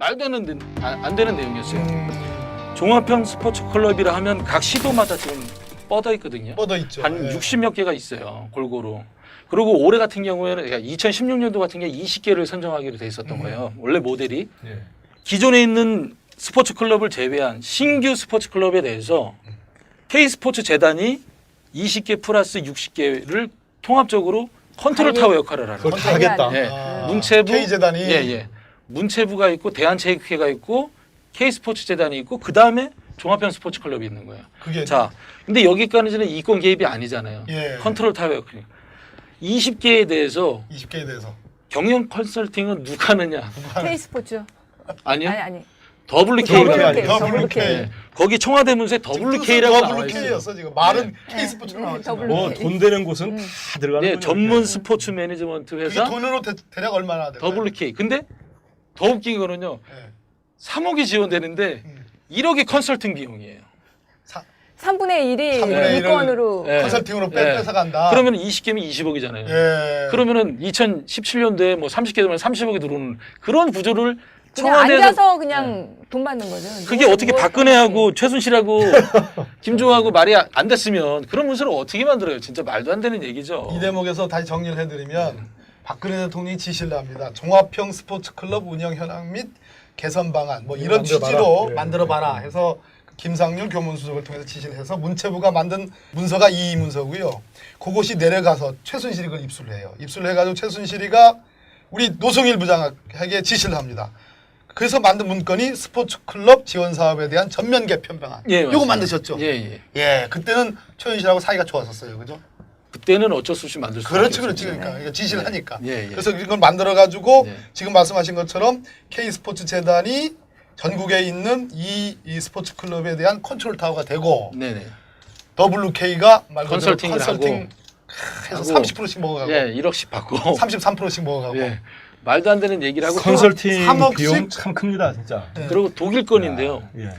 말도 안 되는 내용이었어요. 종합형 스포츠 클럽이라 하면 각 시도마다 지금 뻗어 있거든요. 뻗어 있죠. 한 60몇 개가 있어요. 골고루. 그리고 올해 같은 경우에는 2016년도 같은 경우에 20개를 선정하기로 돼 있었던 거예요. 원래 모델이. 기존에 있는 스포츠 클럽을 제외한 신규 스포츠 클럽에 대해서 K스포츠 재단이 20개 플러스 60개를 통합적으로 컨트롤 타워 역할을 하는 그걸 거예요. 다 하겠다. 예. 문체부, K재단이 예. 문체부가 있고 대한체육회가 있고 K스포츠 재단이 있고 그 다음에 종합형 스포츠 클럽이 있는 거예요. 그게 자, 근데 여기까지는 이권 개입이 아니잖아요. 예. 컨트롤 타워 역할. 20개에 대해서 20개에 대해서 경영 컨설팅은 누가 하느냐? K스포츠. 아니요. 아니. WK가 WK. 거기 청와대 문서에 WK라고 나와 있어요. WK였어 지금 말은 K스포츠로 나와 있어. WK. 돈 되는 곳은 다 들어가는 네, 거죠. 전문 스포츠 매니지먼트 그게 회사 돈으로 대략 얼마나 돼요? WK. 근데 더 웃긴 거는요. 예. 3억이 지원되는데 1억이 컨설팅 비용이에요. 3분의 1이 3분의 1을 이권으로. 예. 컨설팅으로 예. 뺏어간다. 그러면 20개면 20억이잖아요. 예. 그러면은 2017년도에 뭐 30개 되면 30억이 들어오는 그런 구조를 그냥 청와대에서 앉아서 그냥 돈 받는 거죠. 그게 어떻게 박근혜하고 최순실하고 김종하고 말이 안 됐으면 그런 문서를 어떻게 만들어요? 진짜 말도 안 되는 얘기죠. 이 대목에서 다시 정리를 해드리면 박근혜 대통령이 지시를 합니다. 종합형 스포츠 클럽 운영 현황 및 개선 방안 뭐 이런 만들어봐라. 취지로 네. 만들어봐라 해서 김상률 교문수석을 통해서 지시를 해서 문체부가 만든 문서가 이 문서고요. 그것이 내려가서 최순실이 그걸 입수를 해요. 입수를 해가지고 최순실이가 우리 노승일 부장에게 지시를 합니다. 그래서 만든 문건이 스포츠 클럽 지원 사업에 대한 전면 개편 방안. 예, 요거 맞습니다. 만드셨죠? 예. 예, 그때는 최순실하고 사이가 좋았었어요, 그죠? 그때는 어쩔 수 없이 만들 수 그렇지, 없었죠. 그러니까 지시를 하니까. 예. 그래서 이걸 만들어 가지고 예. 지금 말씀하신 것처럼 K 스포츠 재단이 전국에 있는 이 스포츠 클럽에 대한 컨트롤 타워가 되고 네네. WK가 말 그대로 컨설팅을 컨설팅 해서 하고. 30%씩 먹어가고 예, 1억씩 받고 33%씩 먹어가고 예. 말도 안 되는 얘기를 하고 컨설팅 3억씩? 비용 참 큽니다, 진짜. 예. 그리고 독일 건인데요. 예.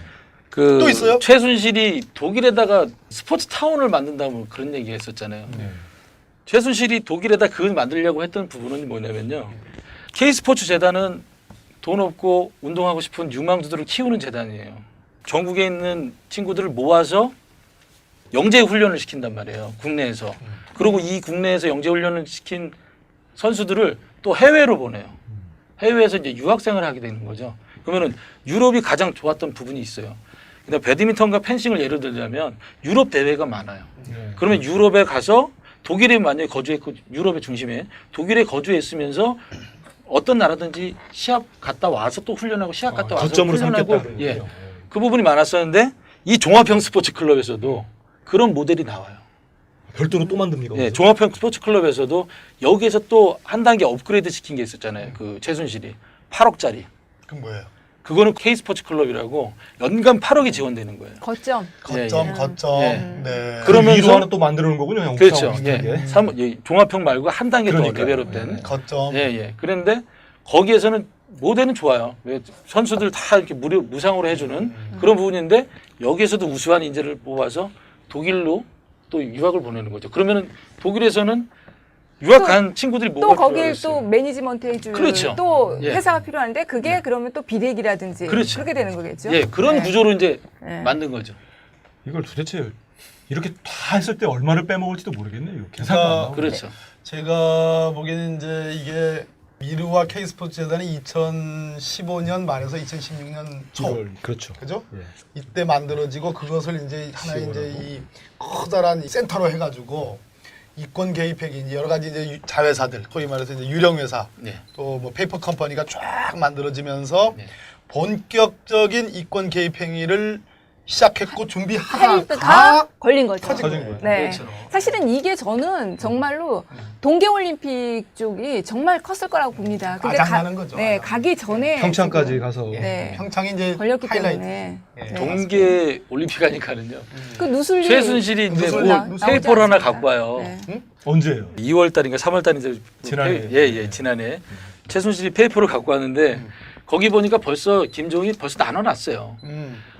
그 또 있어요? 최순실이 독일에다가 스포츠 타운을 만든다고 그런 얘기가 있었잖아요. 최순실이 독일에다 그걸 만들려고 했던 부분은 뭐냐면요. K스포츠 재단은 돈 없고 운동하고 싶은 유망주들을 키우는 재단이에요. 전국에 있는 친구들을 모아서 영재 훈련을 시킨단 말이에요. 국내에서. 그리고 이 국내에서 영재 훈련을 시킨 선수들을 또 해외로 보내요. 해외에서 이제 유학생을 하게 되는 거죠. 그러면은 유럽이 가장 좋았던 부분이 있어요. 근데 배드민턴과 펜싱을 예를 들자면 유럽 대회가 많아요. 그러면 유럽에 가서 독일에 만약에 거주했고 유럽의 중심에 독일에 거주했으면서 어떤 나라든지 시합 갔다 와서 또 훈련하고 시합 갔다 와서 거점으로 훈련하고 삼겠다. 예. 그 부분이 많았었는데 이 종합형 스포츠 클럽에서도 그런 모델이 나와요. 별도로 또 만듭니까? 예, 종합형 스포츠 클럽에서도 여기에서 또 한 단계 업그레이드 시킨 게 있었잖아요. 그 최순실이 8억짜리. 그 뭐예요? 그거는 K 스포츠 클럽이라고 연간 8억이 지원되는 거예요. 거점. 거점, 예. 거점. 예. 네. 그러면서 그러면서 위로 하나 또 만들어 놓은 거군요, 형. 그렇죠. 옥상 예. 비슷하게. 예, 종합형 말고 한 단계 더 그러니까요. 레벨업된. 예. 거점. 예. 그런데 거기에서는 모델은 좋아요. 왜 선수들 다 이렇게 무상으로 해주는 그런 부분인데 여기에서도 우수한 인재를 뽑아서 독일로 또 유학을 보내는 거죠. 그러면은 독일에서는 유학 또- 간 친구들이 또 뭐가 거길 필요하겠어요? 또 매니지먼트 해줄 그렇죠. 또 예. 회사가 필요한데 그게 그러면 또 비대기라든지 그렇죠. 그렇게 되는 거겠죠. 예, 그런 네. 구조로 이제 네. 만든 거죠. 이걸 도대체 이렇게 다 했을 때 얼마를 빼먹을지도 모르겠네요. 이거 계산도 그러니까 안 나오고. 그렇죠. 제가 보기에는 이제 이게 미르와 K스포츠 재단이 2015년 말에서 2016년 초 이걸, 그렇죠. 그죠? 예. 이때 만들어지고 그것을 이제 하나의 이제 이 커다란 센터로 해가지고 이권 개입액이 이제 여러 가지 이제 자회사들 소위 말해서 이제 유령 회사 네. 또 뭐 페이퍼 컴퍼니가 쫙 만들어지면서 네. 본격적인 이권 개입 행위를 시작했고 할 준비하다가 때가 걸린 거죠. 터진 터진 거예요. 거예요. 네. 그렇죠. 사실은 이게 저는 정말로 동계올림픽 쪽이 정말 컸을 거라고 봅니다. 아장나는 거죠. 네, 아장. 가기 전에 평창까지 지금, 가서 네. 평창이 이제 걸렸기 하이라이트. 때문에 예. 네. 동계 올림픽 하니까는요. 그 누슬리 최순실이 이제 누설 뭐 나오지 페이퍼를 하나 않습니까? 갖고 와요. 네. 언제예요? 2월 달인가 3월 달인데 지난해. 예, 지난해 최순실이 페이퍼를 갖고 왔는데 거기 보니까 벌써 김종이 벌써 나눠놨어요.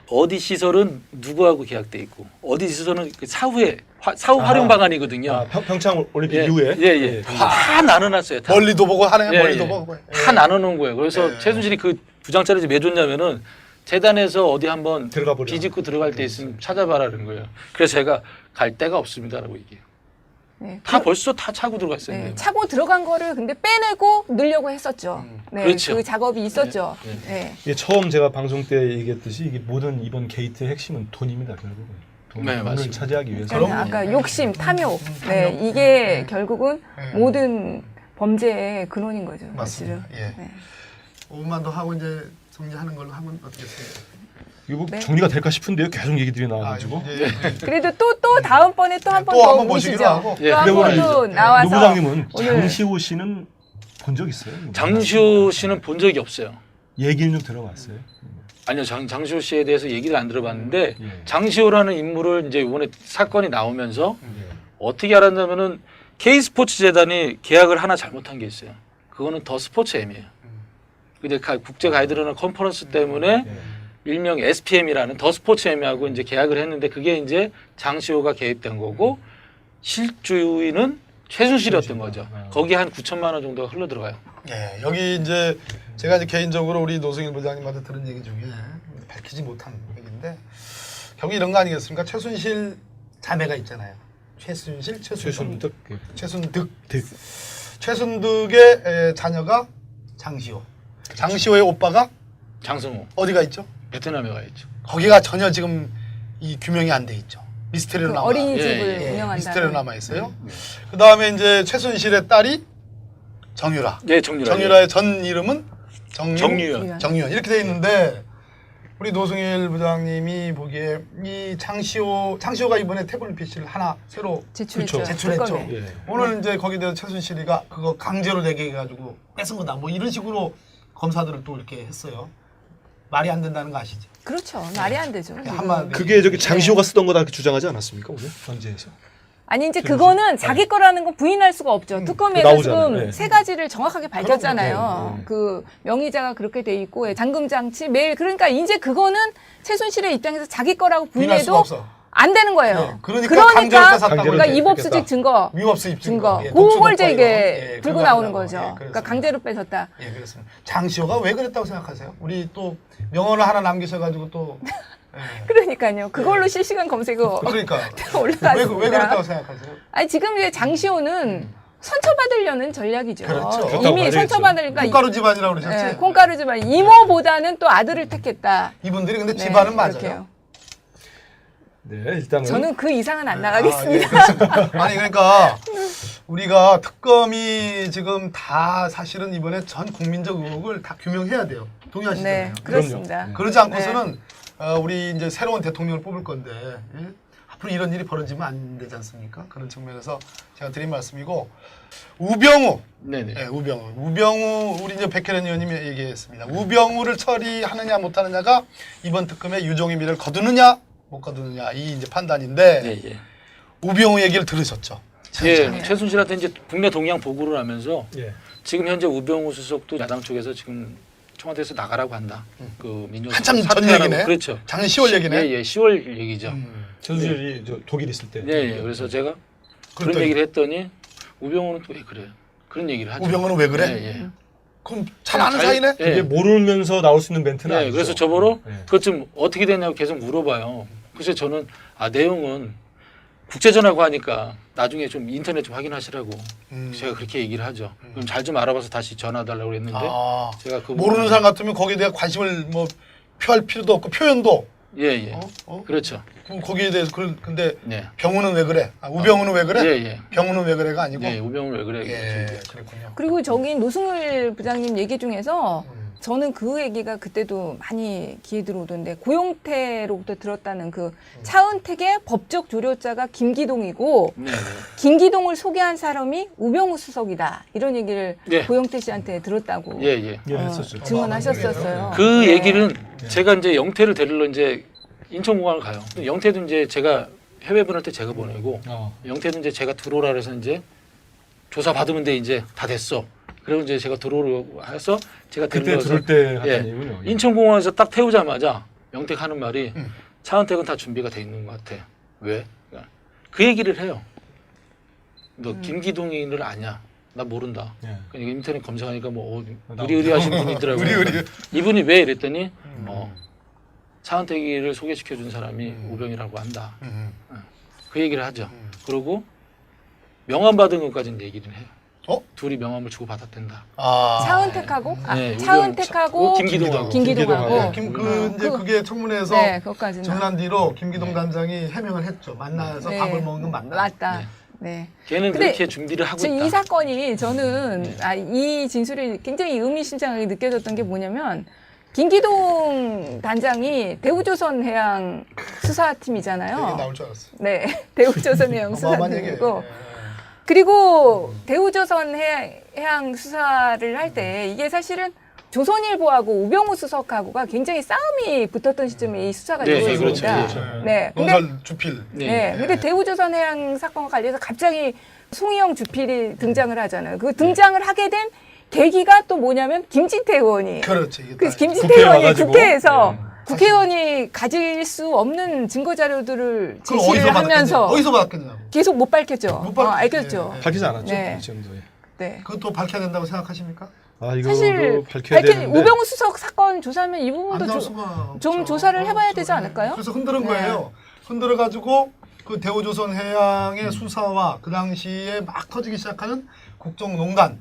어디 시설은 누구하고 계약돼 있고 어디 시설은 그 사후 활용 방안이거든요. 아, 평창 올림픽 예, 이후에 예. 다 나눠놨어요. 다. 멀리도 보고 하네. 예, 멀리도 예. 보고. 다 나눠놓은 거예요. 그래서 예. 최순실이 그 부장짜리 왜 줬냐면은 재단에서 어디 한번 들어가 보려. 비집고 들어갈 때 있으면 찾아봐라는 거예요. 그래서 제가 갈 데가 없습니다라고 얘기해요. 네. 다 벌써 다 차고 들어갔어요. 네, 차고 들어간 거를 근데 빼내고 넣으려고 했었죠. 네, 그렇죠. 그 작업이 있었죠. 네, 네. 이게 처음 제가 방송 때 얘기했듯이 이게 모든 이번 게이트의 핵심은 돈입니다. 결국은 네, 돈을 맞습니다. 차지하기 위해서. 그러니까 아까 욕심, 탐욕. 네, 이게 결국은 네. 모든 범죄의 근원인 거죠. 맞습니다. 사실은. 예. 네. 5분만 더 하고 이제 정리하는 걸로 하면 어떻겠습니까? 이거 뭐 네. 정리가 될까 싶은데요. 계속 얘기들이 나와가지고. 이제 그래도 또 다음번에 또 한 번 또 더 한번 모시기로 모시죠. 하고. 예. 또 한 근데 번 오늘 또 노 나와서 부장님은 오늘 장시호 씨는 본 적 있어요? 장시호 씨는 본 적이 없어요. 얘기는 좀 들어봤어요. 아니요, 장시호 씨에 대해서 얘기를 안 들어봤는데 예. 장시호라는 인물을 이제 이번에 사건이 나오면서 예. 어떻게 알았냐면은 K스포츠 재단이 계약을 하나 잘못한 게 있어요. 그거는 더 스포츠 M이에요. 근데 국제 가이드라는 컨퍼런스 때문에 예. 일명 SPM이라는 더 스포츠 M하고 이제 계약을 했는데 그게 이제 장시호가 개입된 거고 실주인은 최순실이었던 거죠. 거기 한 9천만 원 정도가 흘러 들어가요. 예, 여기 이제 제가 이제 개인적으로 우리 노승일 부장님한테 들은 얘기 중에 밝히지 못한 얘기인데 결국 이런 거 아니겠습니까? 최순실 자매가 있잖아요. 최순실, 최순득. 최순득. 득. 최순득의 자녀가 장시호. 장시호의 오빠가 장성호 어디가 있죠? 베트남에 가 있죠. 거기가 전혀 지금 이 규명이 안 돼 있죠. 미스테리로 그 남아. 어린이집을 예, 운영한다. 미스테리로 남아 있어요. 그 다음에 이제 최순실의 딸이 정유라. 예, 정유라. 정유라의 전 이름은 정유연. 정유연 이렇게 돼 있는데 우리 노승일 부장님이 보기에 이 장시호가 이번에 태블릿 PC를 하나 새로 제출했죠. 그렇죠. 제출했죠. 특검에. 예. 오늘 이제 거기에 대해서 최순실이가 그거 강제로 내게 해가지고 뺏은 거다. 뭐 이런 식으로 검사들을 또 이렇게 했어요. 말이 안 된다는 거 아시죠? 그렇죠. 말이 안 되죠. 한마디. 그게 저기 장시호가 쓰던 거다 이렇게 주장하지 않았습니까 오늘? 언제에서? 아니 이제 그거는 자기 거라는 건 부인할 수가 없죠. 특검에서 나오잖아요. 지금 네. 세 가지를 정확하게 밝혔잖아요. 그럼요. 네. 그 명의자가 그렇게 돼 있고 예, 잠금 장치 매일 그러니까 이제 그거는 최순실의 입장에서 자기 거라고 부인할 수가 부인해도 없어. 안 되는 거예요. 네, 그러니까 강제로 뺏었다고. 그러니까 강제로 이법수직 증거 위법수입 증거 예, 그걸 독소 이제 독과이거. 이게 예, 들고 그거 나오는 하려고. 거죠. 예, 그러니까 그렇습니다. 강제로 뺏었다. 예, 그렇습니다. 장시호가 왜 그랬다고 생각하세요? 우리 또 명언을 하나 남기셔가지고 또 예. 그러니까요. 그걸로 실시간 검색어 그러니까 올라갔습니다. 왜 그랬다고 생각하세요? 아니 지금 이제 장시호는 선처받으려는 전략이죠. 그렇죠. 그렇다고 이미 봐야겠죠. 선처받으니까 콩가루 집안이라고 그러셨지? 예, 콩가루 집안 이모보다는 또 아들을 택했다. 이분들이 근데 네, 집안은 맞아요. 이렇게요. 네, 일단은 저는 그 이상은 안 아, 나가겠습니다. 예, 그렇습니다. 아니 그러니까 우리가 특검이 지금 다 사실은 이번에 전 국민적 의혹을 다 규명해야 돼요. 동의하시잖아요. 네, 그렇습니다. 그러지 않고서는 우리 이제 새로운 대통령을 뽑을 건데 예? 앞으로 이런 일이 벌어지면 안 되지 않습니까? 그런 측면에서 제가 드린 말씀이고 우병우, 네네. 예, 우병우 우리 이제 백혜련 의원님이 얘기했습니다. 우병우를 처리하느냐 못하느냐가 이번 특검의 유종의 미를 거두느냐 못 거두느냐 이 이제 판단인데 예, 예. 우병우 얘기를 들으셨죠? 예, 최순실한테 이제 국내 동향 보고를 하면서 예. 지금 현재 우병우 수석도 야당 쪽에서 지금 청와대에서 나가라고 한다. 그 민주당 한참 전 사퇴하라고. 얘기네. 그렇죠. 작년 10월 얘기네. 예, 예, 10월 얘기죠. 최순실이 저 독일 있을 때. 예, 예. 그래서 제가 그런 그랬더니 얘기를 했더니 우병우는 또 왜 그래? 그런 얘기를 하죠. 우병우는 왜 그래? 예, 예. 그럼 잘 아는 사이네? 예. 이게 모르면서 나올 수 있는 멘트는 네, 아니죠. 그래서 저보러 네. 그것 좀 어떻게 됐냐고 계속 물어봐요. 그래서 저는 내용은 국제전화고 하니까 나중에 좀 인터넷 좀 확인하시라고 제가 그렇게 얘기를 하죠. 그럼 잘 좀 알아봐서 다시 전화달라고 그랬는데 아, 제가 그 모르는 사람 같으면 거기에 대한 관심을 뭐 표할 필요도 없고 표현도 예, 예. 어? 그렇죠. 그럼 거기에 대해서 근데 네. 병우는 왜 그래? 우병우는 왜 그래? 예, 예. 병우는 왜 그래가 아니고 네, 우병우를 왜 그래? 예, 그랬군요. 그리고 저기 노승일 부장님 얘기 중에서 저는 그 얘기가 그때도 많이 귀에 들어오던데 고용태로부터 들었다는 그 차은택의 법적 조력자가 김기동이고 네, 네. 김기동을 소개한 사람이 우병우 수석이다 이런 얘기를 네. 고용태 씨한테 들었다고 예, 예. 예, 했었죠. 증언하셨었어요. 그 네. 얘기는 제가 이제 영태를 데리러 이제 인천공항을 가요. 근데 영태도 이제 제가 해외 보낼 때 제가 보내고 영태도 이제 제가 들어오라 그래서 이제 조사 받으면 돼 이제 다 됐어. 그리고 이제 제가 들어오려고 해서 제가 그때 데리러서 들을 때 예. 하던 얘기군요. 예. 인천공항에서 딱 태우자마자 명택하는 말이 차은택은 다 준비가 돼 있는 것 같아. 왜? 그러니까 그 얘기를 해요. 너 김기동이를 아냐? 나 모른다. 예. 그러니까 인터넷 검색하니까 뭐 의리의리하신 분이 있더라고요. 의리. 이분이 왜 이랬더니 차은택이를 소개시켜준 사람이 우병이라고 한다. 그 얘기를 하죠. 그리고 명함 받은 것까지는 얘기를 해요. 둘이 명함을 주고 받았댄다. 차은택하고 네, 차은택하고 김기동하고. 김기동하고 이제 그게 청문회에서 네, 그것까지는 전난 뒤로 김기동 단장이 해명을 했죠. 만나서 네. 밥을 먹는 건 맞다. 맞다. 네. 네. 걔는 근데 그렇게 준비를 하고 지금 있다. 이 사건이 저는 이 진술이 굉장히 의미심장하게 느껴졌던 게 뭐냐면 김기동 단장이 대우조선해양 수사팀이잖아요. 얘기 나올 줄 알았어. 네, 대우조선해양 어마어마한 얘기예요. 수사팀이고 그리고 대우조선해양 수사를 할 때 이게 사실은 조선일보하고 우병우 수석하고가 굉장히 싸움이 붙었던 시점에 이 수사가 네, 이루어집니다. 그렇죠. 네, 근데 논설 주필. 네. 근데 대우조선해양 사건과 관련해서 갑자기 송희영 주필이 등장을 하잖아요. 그 등장을 하게 된 계기가 또 뭐냐면 김진태 의원이. 그렇지. 이게 그래서 딱 김진태 국회에 의원이 와가지고. 국회에서 네. 국회의원이 가질 수 없는 증거 자료들을 그걸 제시를 하면서 어디서 받았겠냐고. 계속 못 밝혔죠. 못 밝혔- 알겠죠. 네, 밝히지 않았죠. 네. 지금도. 네. 그것도 밝혀야 된다고 생각하십니까? 아 이거 사실 밝혀야 되는데. 우병우 수석 사건 조사하면 이 안 부분도 나올 수가 좀 없죠. 조사를 해봐야 그렇죠. 되지 않을까요? 그래서 흔드는 네. 거예요. 흔들어 가지고 그 대우조선 해양의 수사와 그 당시에 막 터지기 시작하는 국정농단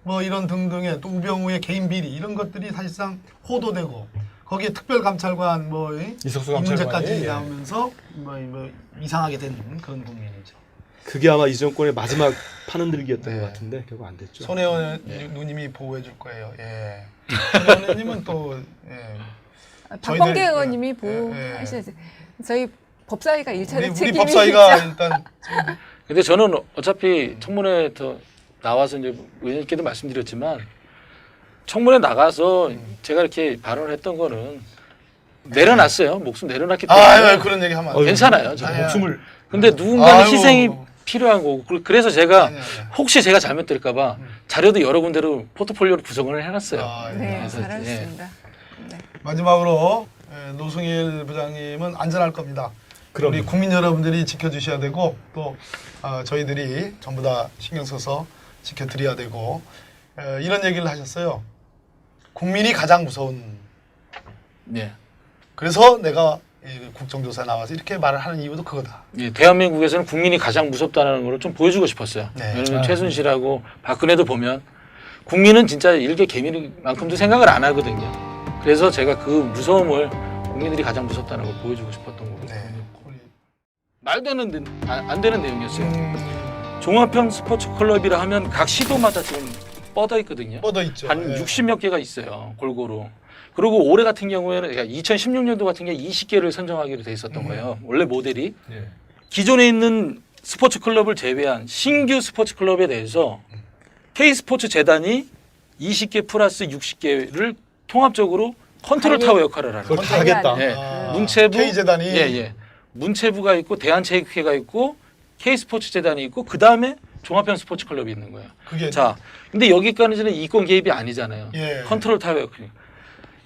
뭐 이런 등등의 또 우병우의 개인 비리 이런 것들이 사실상 호도되고 거기에 특별감찰관 뭐 이 이석수 문제까지 감찰관이 나오면서 뭐 이상하게 된 그런 국면이죠. 그게 아마 이 정권의 마지막 판흔들기였던 것 같은데 결국 안 됐죠. 손혜원 누님이 보호해 줄 거예요. 예. 손혜원 누님은 또 예. 박범계 저희들- 의원님이 예, 보호하셔야지. 저희 법사위가 일차례 우리 책임이 법사위가 있죠. 일단 근데 저는 어차피 청문회 더 나와서 이제 의원님께도 말씀드렸지만 청문회 나가서 제가 이렇게 발언을 했던 거는 내려놨어요. 목숨 내려놨기 때문에 아 그런 얘기 하면 안 돼. 괜찮아요. 저는. 아니, 목숨을 근데 누군가는 아이고. 희생이 필요한 거고 그래서 제가 아니, 아니. 혹시 제가 잘못될까봐 자료도 여러 군데로 포트폴리오로 구성을 해놨어요. 아, 네, 그래서, 잘하셨습니다. 네. 마지막으로 노승일 부장님은 안전할 겁니다. 그럼 우리 국민 여러분들이 지켜주셔야 되고 또 저희들이 전부 다 신경 써서 지켜드려야 되고 이런 얘기를 하셨어요. 국민이 가장 무서운. 예. 그래서 내가 이 국정조사에 나와서 이렇게 말을 하는 이유도 그거다. 예, 대한민국에서는 국민이 가장 무섭다는 걸 좀 보여주고 싶었어요. 네. 왜냐면 최순실하고 박근혜도 보면 국민은 진짜 일개 개미만큼도 생각을 안 하거든요. 그래서 제가 그 무서움을 국민들이 가장 무섭다는 걸 보여주고 싶었던 거고. 네. 말도 안 되는 내용이었어요. 종합형 스포츠 클럽이라 하면 각 시도마다 지금 뻗어 있거든요. 뻗어 있죠. 한 예. 60몇 개가 있어요. 골고루. 그리고 올해 같은 경우에는 그러니까 2016년도 같은 경우에 20개를 선정하기로 돼 있었던 거예요. 원래 모델이. 예. 기존에 있는 스포츠 클럽을 제외한 신규 스포츠 클럽에 대해서 K스포츠 재단이 20개 플러스 60개를 통합적으로 컨트롤 관리. 타워 역할을 하는 그걸 거예요. 다 하겠다. 예. 문체부 K재단이 예. 문체부가 있고 대한체육회가 있고 K스포츠 재단이 있고 그다음에 종합형 스포츠 클럽이 있는 거예요. 그게 자, 근데 여기까지는 이권 개입이 아니잖아요. 예. 컨트롤 타워 역할.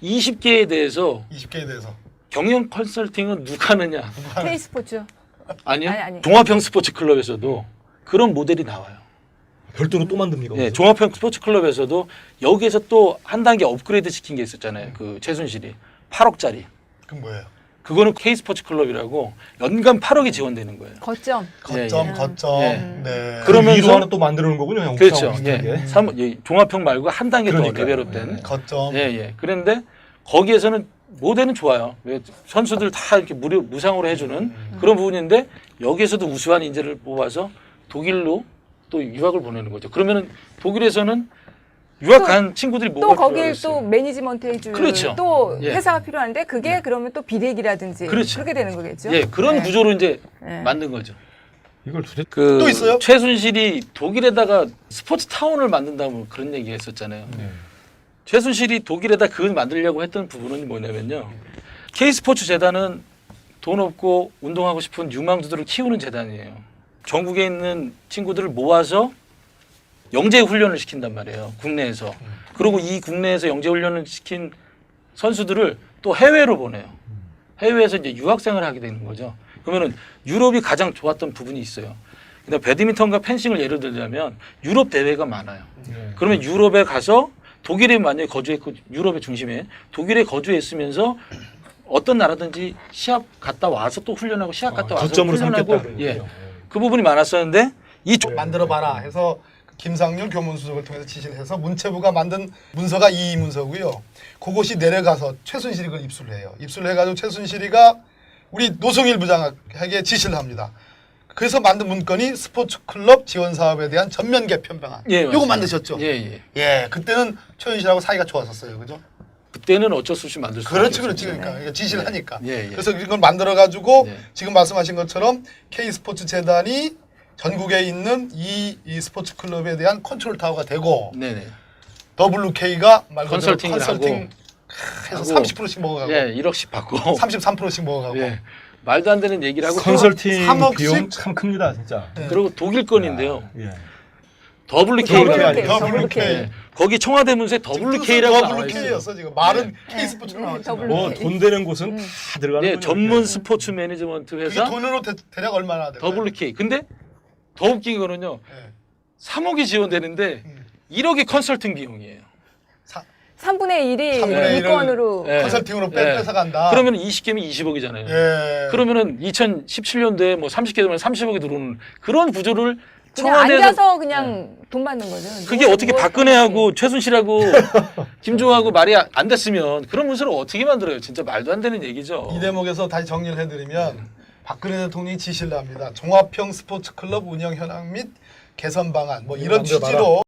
20개에 대해서 20개에 대해서 경영 컨설팅은 누가 하느냐? K스포츠. 아니요. 아니. 종합형 스포츠 클럽에서도 그런 모델이 나와요. 별도로 또 만듭니까? 네, 종합형 스포츠 클럽에서도 여기에서 또 한 단계 업그레이드 시킨 게 있었잖아요. 그 최순실이 8억짜리. 그건 뭐예요? 그거는 K스포츠 클럽이라고 연간 8억이 지원되는 거예요. 거점. 거점, 예. 거점. 예. 네. 그 그러면서- 위로 하나 또 만들어 놓은 거군요. 형. 그렇죠. 비슷하게. 예. 종합형 말고 한 단계 더 그러니까요. 레벨업된. 거점. 예. 그런데 거기에서는 모델은 좋아요. 왜 선수들 다 이렇게 무상으로 해주는 그런 부분인데 여기에서도 우수한 인재를 뽑아서 독일로 또 유학을 보내는 거죠. 그러면은 독일에서는 유학 간 친구들이 또 뭐가 거길 필요하겠어요? 또 매니지먼트 해줄 그렇죠. 또 예. 회사가 필요한데 그게 그러면 또 비대기라든지 그렇죠. 그렇게 되는 거겠죠. 예, 그런 네. 구조로 이제 네. 만든 거죠. 이걸 도대체 그 또 있어요? 최순실이 독일에다가 스포츠 타운을 만든다고 그런 얘기 했었잖아요. 네. 최순실이 독일에다 그걸 만들려고 했던 부분은 뭐냐면요. K스포츠 재단은 돈 없고 운동하고 싶은 유망주들을 키우는 재단이에요. 전국에 있는 친구들을 모아서 영재 훈련을 시킨단 말이에요. 국내에서. 그리고 이 국내에서 영재 훈련을 시킨 선수들을 또 해외로 보내요. 해외에서 이제 유학생을 하게 되는 거죠. 그러면은 유럽이 가장 좋았던 부분이 있어요. 근데 배드민턴과 펜싱을 예를 들자면 유럽 대회가 많아요. 그러면 유럽에 가서 독일에 만약에 거주했고 유럽의 중심에 독일에 거주했으면서 어떤 나라든지 시합 갔다 와서 또 훈련하고 시합 갔다 와서 주점으로 훈련하고 삼겠다. 예. 그 부분이 많았었는데 이 만들어 봐라 해서 김상률 교문수석을 통해서 지시를 해서 문체부가 만든 문서가 이 문서고요. 그것이 내려가서 최순실이 그걸 입수를 해요. 입수를 해가지고 최순실이가 우리 노성일 부장에게 지시를 합니다. 그래서 만든 문건이 스포츠 클럽 지원 사업에 대한 전면 개편 방안. 예, 요거 맞습니다. 만드셨죠? 예, 예. 예, 그때는 최순실하고 사이가 좋았었어요, 그죠? 그때는 어쩔 수 없이 만들 수 그렇지, 그렇지. 그러니까 지시를 하니까. 예, 예. 그래서 이걸 만들어 가지고 네. 지금 말씀하신 것처럼 K 스포츠 재단이 전국에 있는 이 스포츠 클럽에 대한 컨트롤 타워가 되고 네네. WK가 말 그대로 컨설팅을 컨설팅 해서 하고. 30%씩 먹어가고 예, 1억씩 받고 33%씩 먹어가고 예. 말도 안 되는 얘기를 하고 컨설팅 3억씩? 비용 참 큽니다, 진짜. 네. 그리고 독일 건인데요. 예. WK가 WK. 예. 거기 청와대 문서에 WK라고 나와 있어요. WK였어 지금 말은 K 스포츠로 나왔지만 뭐 돈 되는 곳은 다 들어가는 예, 거죠. 전문 스포츠 매니지먼트 그게 회사 돈으로 대략 얼마나 될까요? WK. 근데 더 웃긴 거는요. 예. 3억이 지원되는데 1억이 컨설팅 비용이에요. 3분의 1이 3분의 1을 물건으로 예. 컨설팅으로 예. 뺏어간다. 그러면 20개면 20억이잖아요. 예. 그러면은 2017년도에 뭐 30개 되면 30억이 들어오는 그런 구조를 그냥 청와대에서 앉아서 그냥 돈 받는 거죠. 그게 어떻게 박근혜하고 최순실하고 김종하고 말이 안 됐으면 그런 문서를 어떻게 만들어요? 진짜 말도 안 되는 얘기죠. 이 대목에서 다시 정리를 해드리면 박근혜 대통령이 지시를 합니다. 종합형 스포츠 클럽 운영 현황 및 개선 방안 뭐 이런 만들어봐라. 취지로